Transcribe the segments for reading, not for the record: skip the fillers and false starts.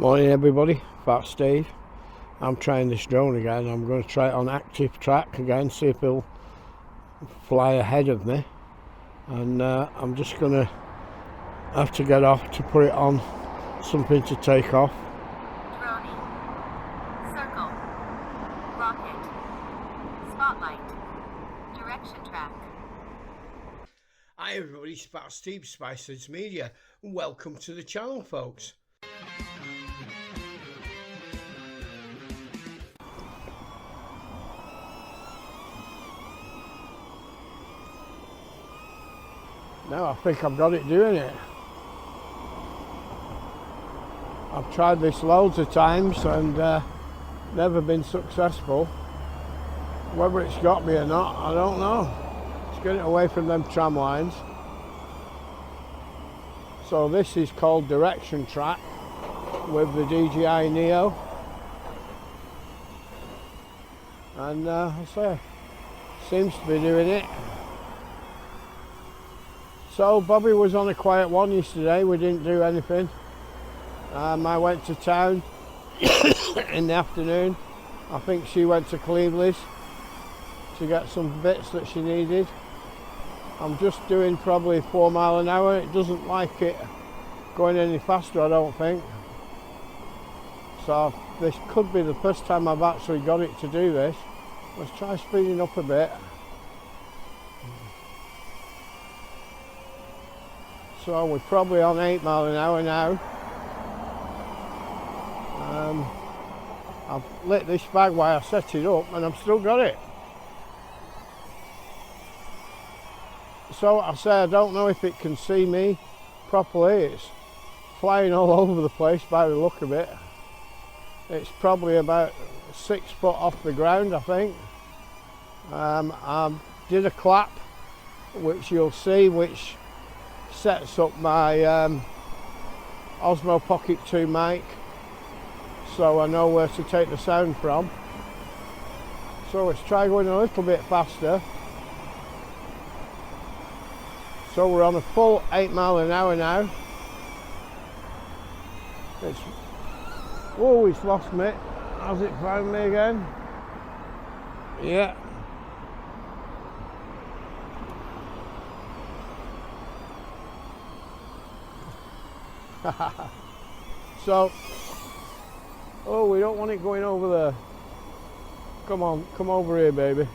Morning everybody, Fat Steve. I'm trying this drone again. I'm going to try it on active track again, see if it'll fly ahead of me. And I'm just going to have to get off to put it on something to take off. Drone, circle, rocket, spotlight, direction track. Hi everybody, it's Fat Steve, Spices Media. Welcome to the channel, folks. Now I think I've got it doing it. I've tried this loads of times and never been successful. Whether it's got me or not, I don't know. It's getting away from them tram lines. So this is called direction track with the DJI Neo. And I say, seems to be doing it. So Bobby was on a quiet one yesterday. We didn't do anything. I went to town in the afternoon. I think she went to Cleveland's to get some bits that she needed. I'm just doing probably 4 miles an hour. It doesn't like it going any faster, I don't think. So this could be the first time I've actually got it to do this. Let's try speeding up a bit. So we're probably on 8 miles an hour now. I've lit this bag while I set it up and I've still got it. So I say I don't know if it can see me properly. It's flying all over the place by the look of it. It's probably about 6 foot off the ground, I think. I did a clap, which you'll see, which sets up my Osmo Pocket 2 mic, so I know where to take the sound from. So let's try going a little bit faster. So we're on a full 8 miles an hour now. Oh, it's lost me. Has it found me again? Yeah. So, oh, we don't want it going over there. Come on, come over here, baby.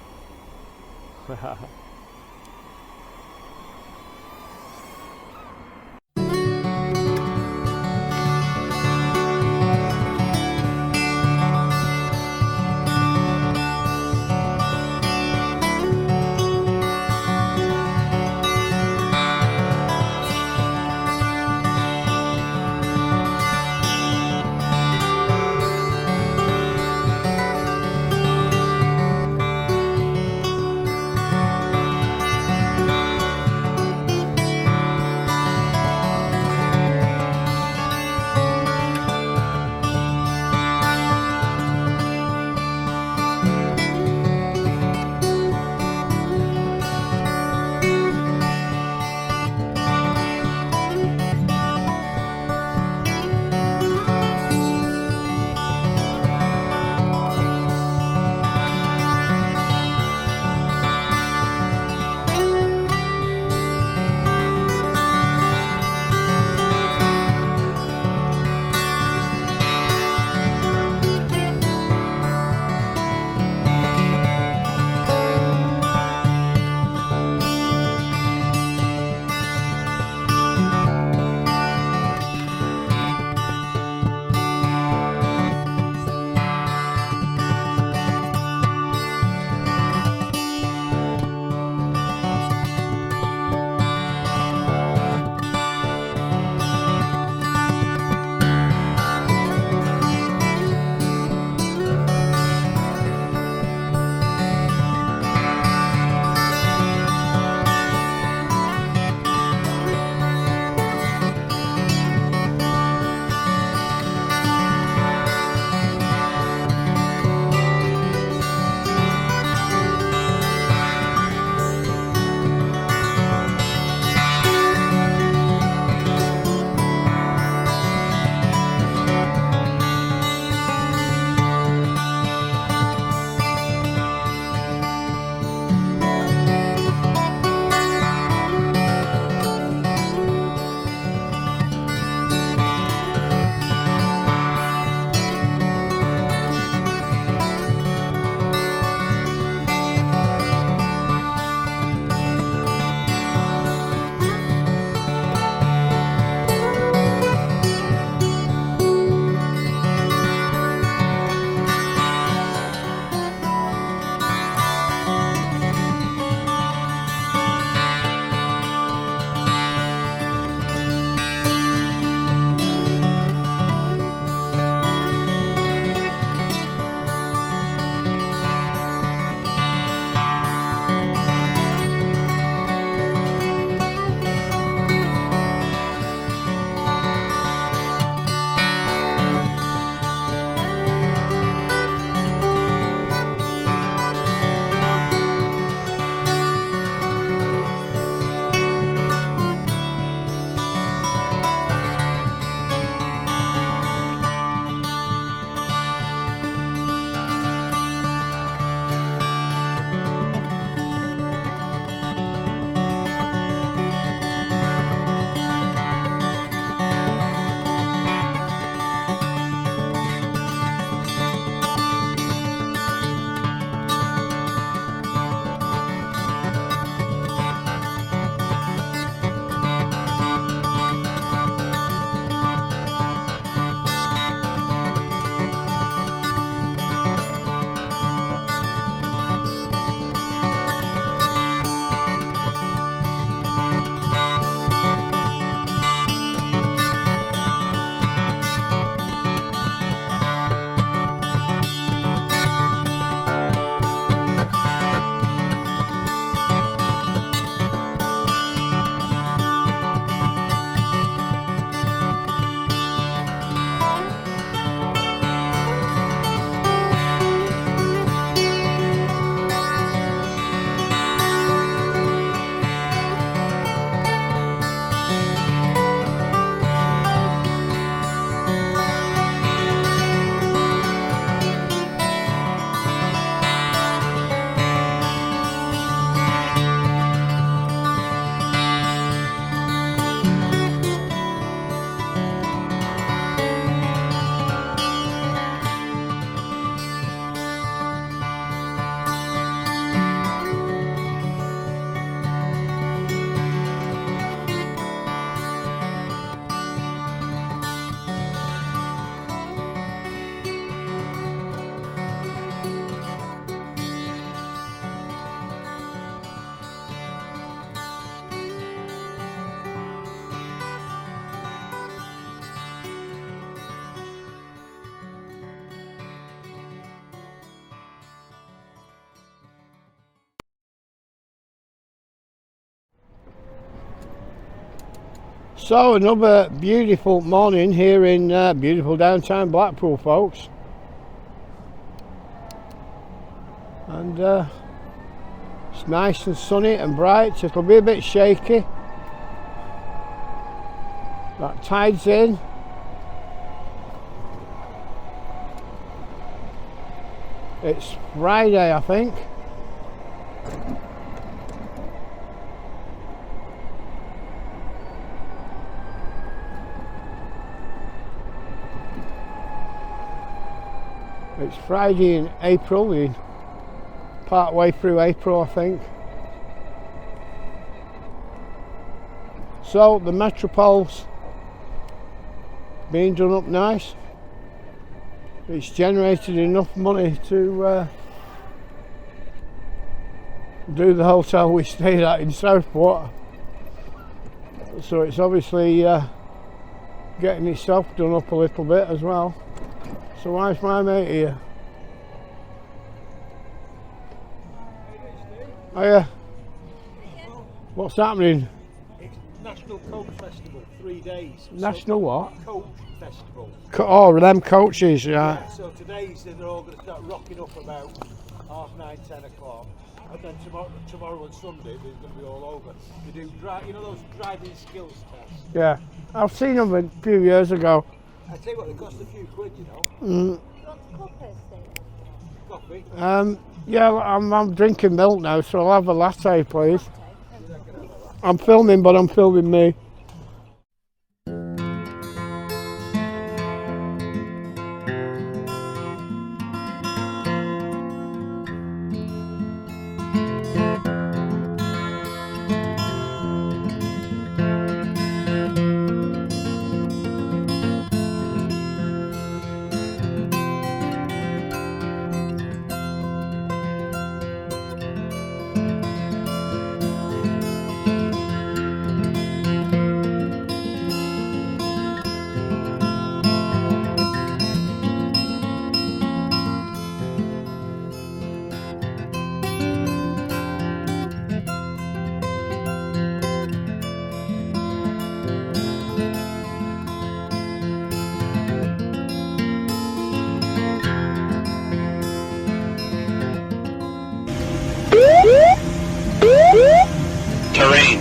So another beautiful morning here in beautiful downtown Blackpool, folks. And it's nice and sunny and bright. It'll be a bit shaky. That tide's in. It's Friday, I think. It's Friday in April, we're part way through April, I think. So the Metropole's being done up nice. It's generated enough money to do the hotel we stayed at in Southport. So it's obviously getting itself done up a little bit as well. So why's my mate here? Oh yeah. What's happening? It's National Coach Festival, 3 days. National what? Coach Festival. Oh, them coaches, yeah. Yeah, so today's they're all going to start rocking up about 9:30, 10 o'clock. And then tomorrow and Sunday they're going to be all over. They do, you know those driving skills tests? Yeah. I've seen them a few years ago. I tell you what, they cost a few quid, you know. Mm. Coffee? Yeah, I'm drinking milk now, so I'll have a latte, please. I'm filming, but I'm filming me.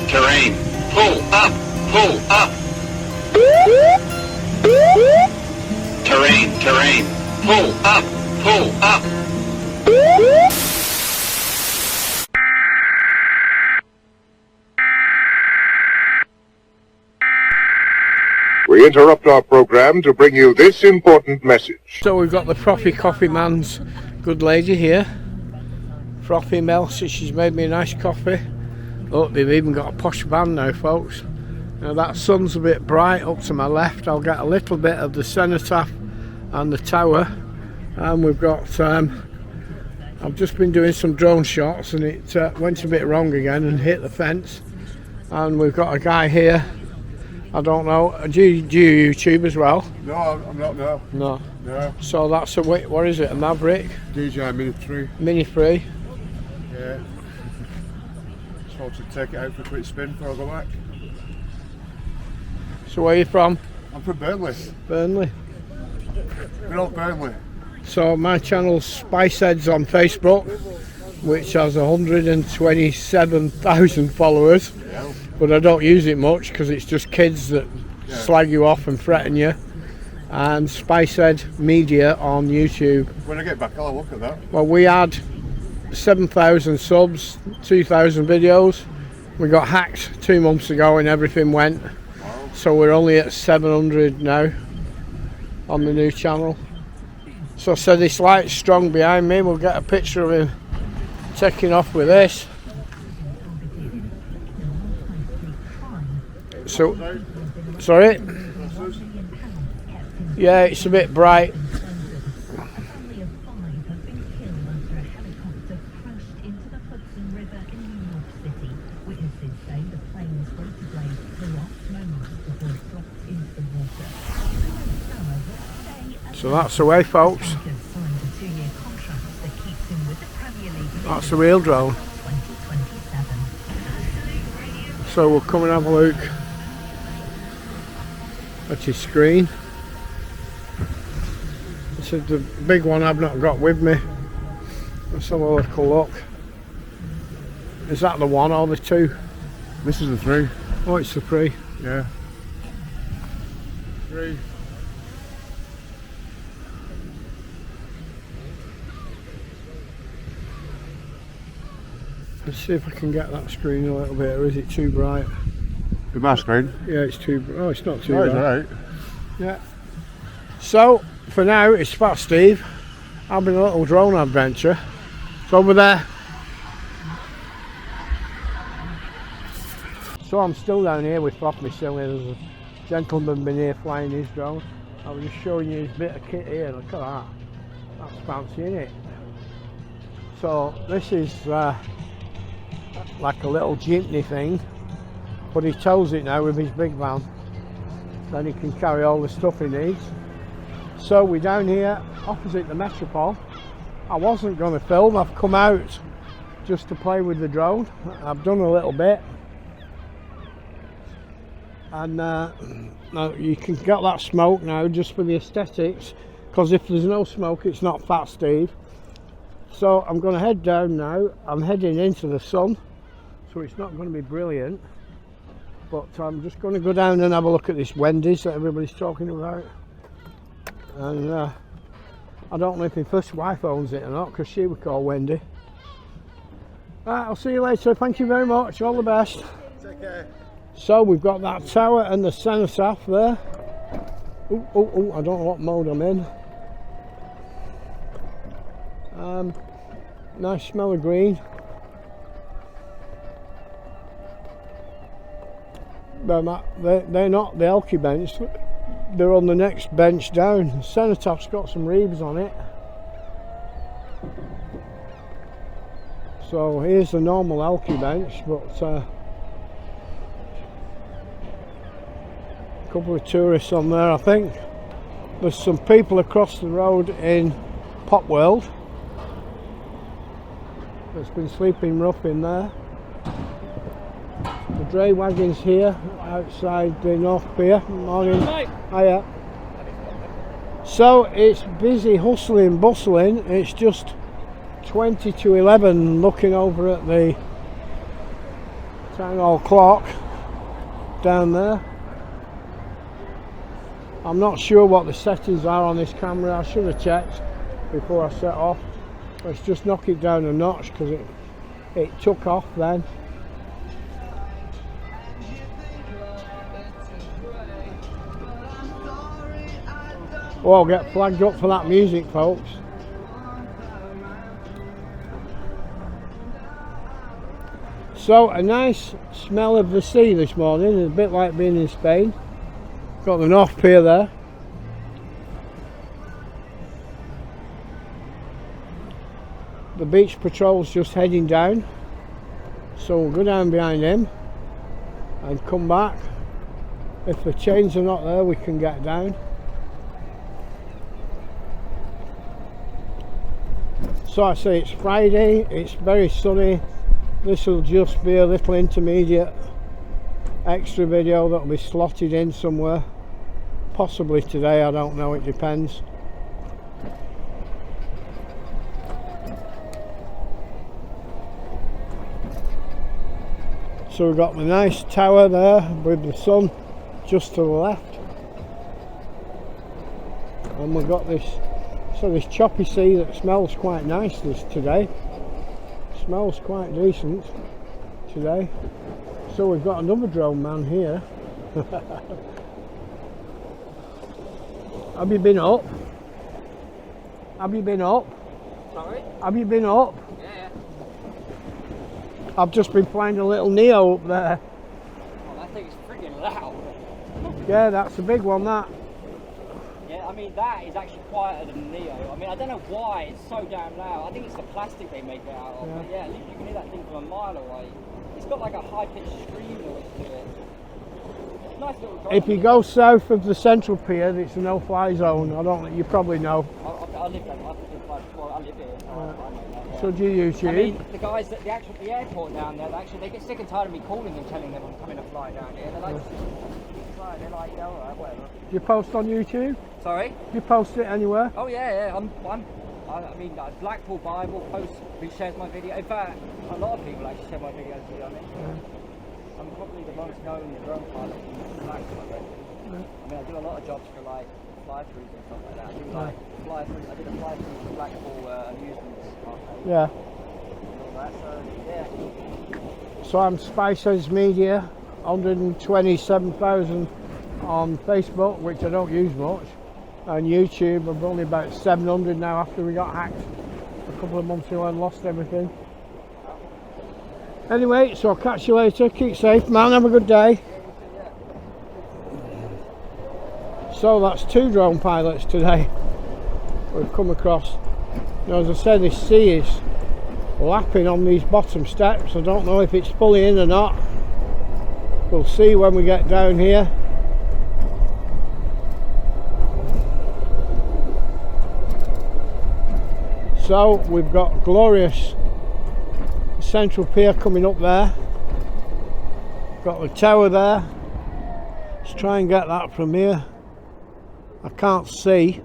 Terrain, pull up, terrain, pull up. We interrupt our program to bring you this important message. So we've got the Frothy Coffey man's good lady here. Frothy Mel, so she's made me a nice coffee. Look, they've even got a posh band now, folks. Now that sun's a bit bright up to my left. I'll get a little bit of the cenotaph and the tower. And we've got, I've just been doing some drone shots and it went a bit wrong again and hit the fence. And we've got a guy here, I don't know, do you YouTube as well? No, I'm not, no. No. No. So that's a, what is it, a Maverick? DJI Mini 3. Mini 3. Yeah. Supposed to take it out for a quick spin before I go back. So where are you from? I'm from Burnley. Burnley. Good old Burnley. So my channel's Spiceheads on Facebook, which has 127,000 followers. Yeah. But I don't use it much because it's just kids that slag you off and threaten you. And Spicehead Media on YouTube. When I get back, I'll have a look at that. Well, we had 7,000 subs, 2,000 videos. We got hacked 2 months ago and everything went. Wow. So we're only at 700 now on the new channel. So I said this light's strong behind me. We'll get a picture of him taking off with this. So, sorry? Yeah, it's a bit bright. So that's the way, folks. That's the real drone. So we'll come and have a look. That's his screen. This is the big one I've not got with me. Let's have a little look. Is that the one or the two? This is the 3. Oh, it's the 3. Yeah. 3. Let's see if I can get that screen a little bit, or is it too bright? The my screen? Yeah, it's too. Oh, it's not too Oh, it's bright. alright. Yeah. So for now, it's Fat Steve having a little drone adventure. It's over there. So I'm still down here with Frothy Coffey. There's a gentleman been here flying his drone. I was just showing you his bit of kit here. Look at that. That's fancy, isn't it? So this is like a little jeepney thing, but he tows it now with his big van. Then he can carry all the stuff he needs. So we're down here opposite the Metropole. I wasn't going to film. I've come out just to play with the drone. I've done a little bit. And now you can get that smoke now just for the aesthetics, because if there's no smoke it's not Fat Steve. So I'm going to head down now. I'm heading into the sun, so it's not going to be brilliant, but I'm just going to go down and have a look at this Wendy's that everybody's talking about. And I don't know if my first wife owns it or not, because she would call Wendy. Right, I'll see you later. Thank you very much. All the best. Take care. So we've got that tower and the cenotaph there. Oh, I don't know what mode I'm in. Nice smell of green. They're not the Elky bench. They're on the next bench down. The cenotaph's got some reeds on it. So here's the normal Elky bench, but couple of tourists on there, I think. There's some people across the road in Pop World that's been sleeping rough in there. The dray wagon's here outside the North Pier. Morning. Hiya. So it's busy, hustling, bustling. It's just 20 to 11 looking over at the town hall clock down there. I'm not sure what the settings are on this camera. I should have checked before I set off. Let's just knock it down a notch because it took off then. Oh, I'll get flagged up for that music, folks. So a nice smell of the sea this morning. It's a bit like being in Spain. Got the North Pier there. The beach patrol's just heading down, so we'll go down behind him and come back. If the chains are not there, we can get down. So I say it's Friday, it's very sunny. This will just be a little intermediate extra video that will be slotted in somewhere, possibly today, I don't know, it depends. So we've got the nice tower there with the sun just to the left, and we've got this choppy sea that smells quite nice today. Smells quite decent today. So we've got another drone man here. Have you been up? Have you been up? Sorry? Have you been up? Yeah. I've just been flying a little Neo up there. Oh, that thing's freaking loud. Yeah, that's a big one, that. Yeah, I mean, that is actually quieter than Neo. I mean, I don't know why it's so damn loud. I think it's the plastic they make it out of. Yeah. But yeah, at least you can hear that thing from a mile away. It's got like a high-pitched scream noise to it. Nice little drone. If you go south of the Central Pier, it's a no-fly zone. I don't know, you probably know. I live there. I live here. I know that, yeah. So do you YouTube? I mean, the guys at the airport down there, they get sick and tired of me calling and telling them I'm coming to fly down here. They're like, right. They're like, yeah, alright, whatever. Do you post on YouTube? Sorry? Do you post it anywhere? Oh yeah, I mean, Blackpool Bible posts, he shares my video. In fact, a lot of people actually share my videos, to be honest. I'm probably the most known drone pilot in Blackpool, I reckon. I mean, I do a lot of jobs for like fly-throughs and stuff like that. I do like fly-throughs. I did a fly-through for Blackpool amusements. Yeah. All that, so yeah. So I'm Spicer's Media, 127,000 on Facebook, which I don't use much, and YouTube I'm only about 700 now after we got hacked a couple of months ago and lost everything. Anyway, so I'll catch you later. Keep safe, man. Have a good day. So that's 2 drone pilots today we've come across. Now, as I said, this sea is lapping on these bottom steps. I don't know if it's fully in or not. We'll see when we get down here. So we've got glorious Central Pier coming up there. Got the tower there. Let's try and get that from here. I can't see.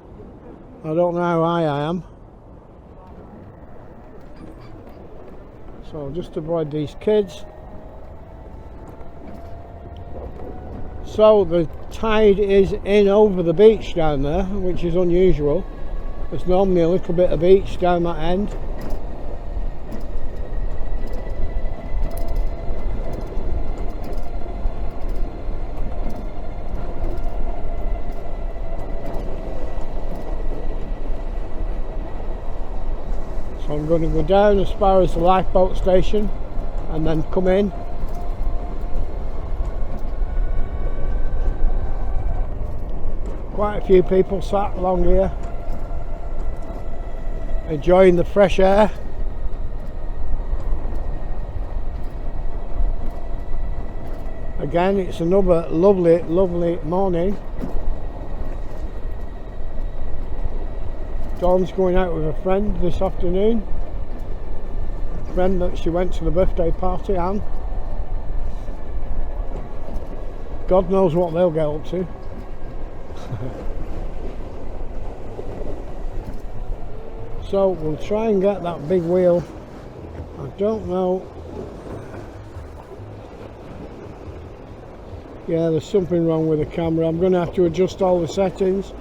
I don't know how high I am. So I'll just avoid these kids. So the tide is in over the beach down there, which is unusual. There's normally a little bit of beach down that end. So I'm going to go down as far as the lifeboat station and then come in. Quite a few people sat along here enjoying the fresh air. Again, it's another lovely morning. Dawn's going out with a friend this afternoon. A friend that she went to the birthday party, Anne. God knows what they'll get up to. So we'll try and get that big wheel. I don't know. Yeah, there's something wrong with the camera. I'm going to have to adjust all the settings.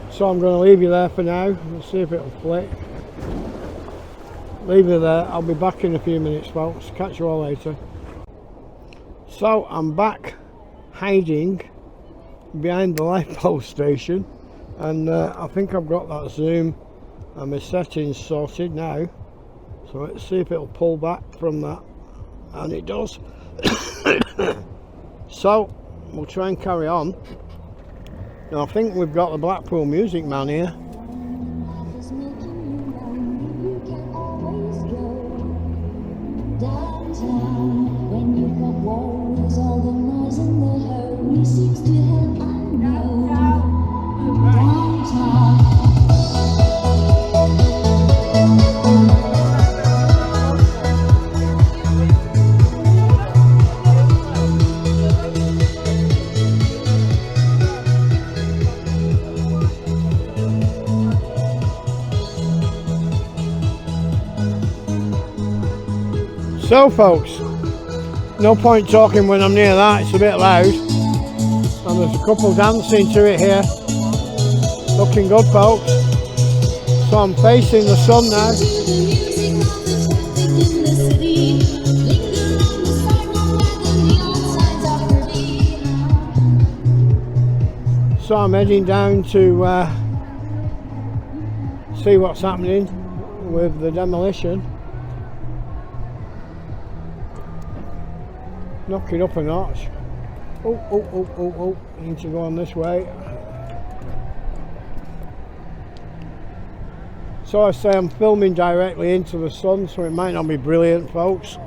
So I'm going to leave you there for now. We'll see if it'll flick. Leave you there. I'll be back in a few minutes, folks. Catch you all later. So I'm back hiding behind the lifeboat station, and I think I've got that zoom and my settings sorted now. So let's see if it'll pull back from that, and it does. So we'll try and carry on. Now I think we've got the Blackpool Music Man here. So folks, no point talking when I'm near that, it's a bit loud. And there's a couple dancing to it here. Looking good, folks. So I'm facing the sun now. So I'm heading down to see what's happening with the demolition. Knock it up a notch. Oh, need to go on this way. So I say I'm filming directly into the sun, so it might not be brilliant, folks.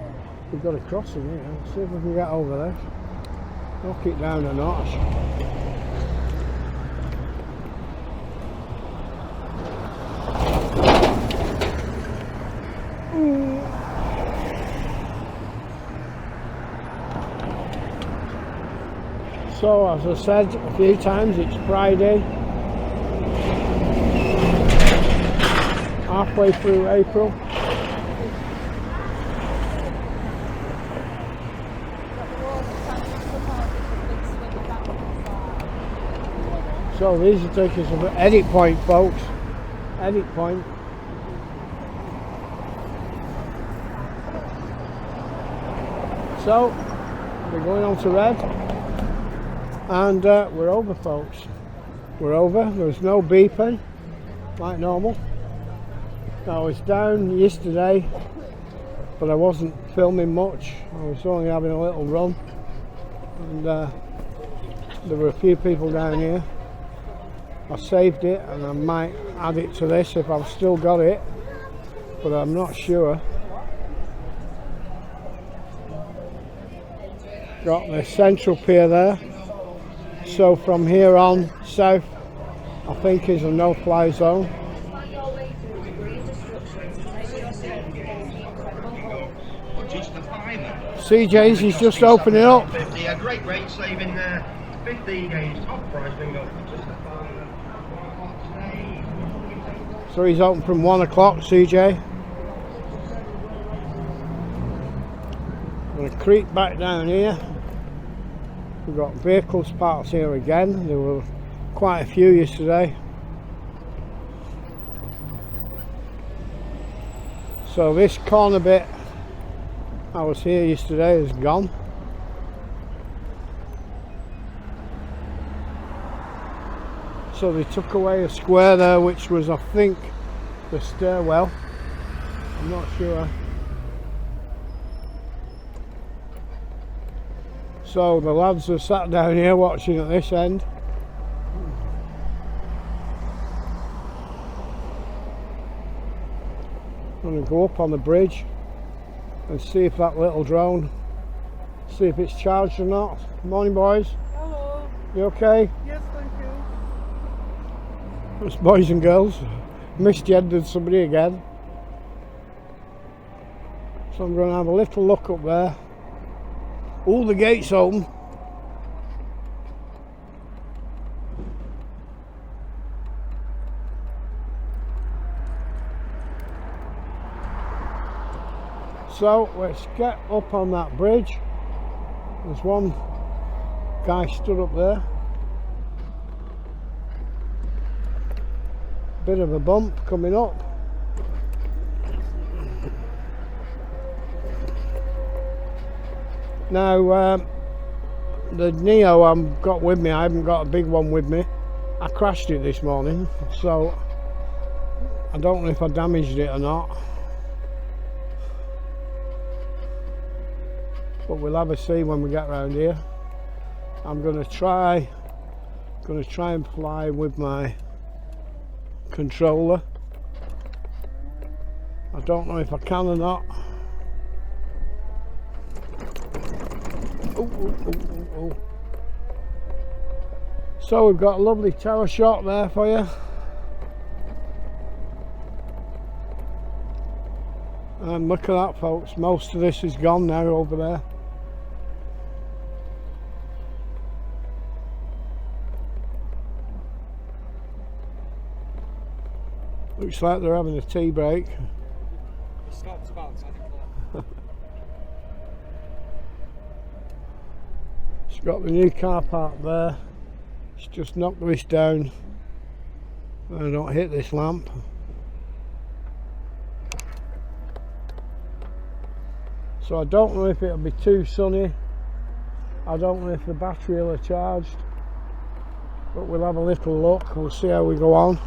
We've got a crossing here. Let's see if we can get over there. Knock it down a notch. So as I said a few times, it's Friday, halfway through April. So these are taking us to Edit Point, folks. Edit Point. So we're going on to Red, and we're over, folks. We're over. There's no beeping like normal. I was down yesterday, but I wasn't filming much. I was only having a little run, and there were a few people down here. I saved it, and I might add it to this if I've still got it, but I'm not sure. Got the central pier there, so from here on south I think is a no-fly zone. CJ's is just opening up. A great rate saving 50 games top price bingo. So he's open from 1 o'clock, CJ. I'm going to creep back down here. We've got vehicles parked here again. There were quite a few yesterday. So this corner bit I was here yesterday is gone. So they took away a square there, which was, I think, the stairwell. I'm not sure. So the lads are sat down here watching at this end. I'm going to go up on the bridge and see if that little drone, see if it's charged or not. Morning, boys. Hello. You okay? Yes, thank you. It's boys and girls. Misgendered somebody again. So I'm going to have a little look up there. All the gates open. So let's get up on that bridge. There's one guy stood up there. Bit of a bump coming up. Now the Neo I've got with me, I haven't got a big one with me. I crashed it this morning, so I don't know if I damaged it or not. But we'll have a see when we get round here. I'm going to try and fly with my controller. I don't know if I can or not. Oh. So we've got a lovely tower shot there for you. And look at that, folks, most of this is gone now over there. Looks like they're having a tea break. It stops about 10 o'clock. It's got the new car park there. It's just knocked this down. I don't hit this lamp. So I don't know if it'll be too sunny. I don't know if the battery will have charged. But we'll have a little look. We'll see how we go on.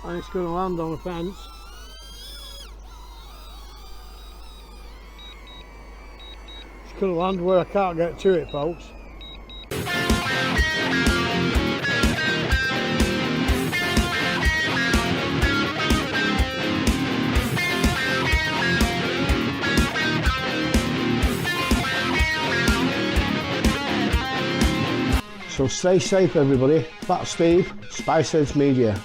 and it's going to land on a fence. It's going to land where I can't get to it, folks. So stay safe everybody. That's Steve, Spiceheads Media.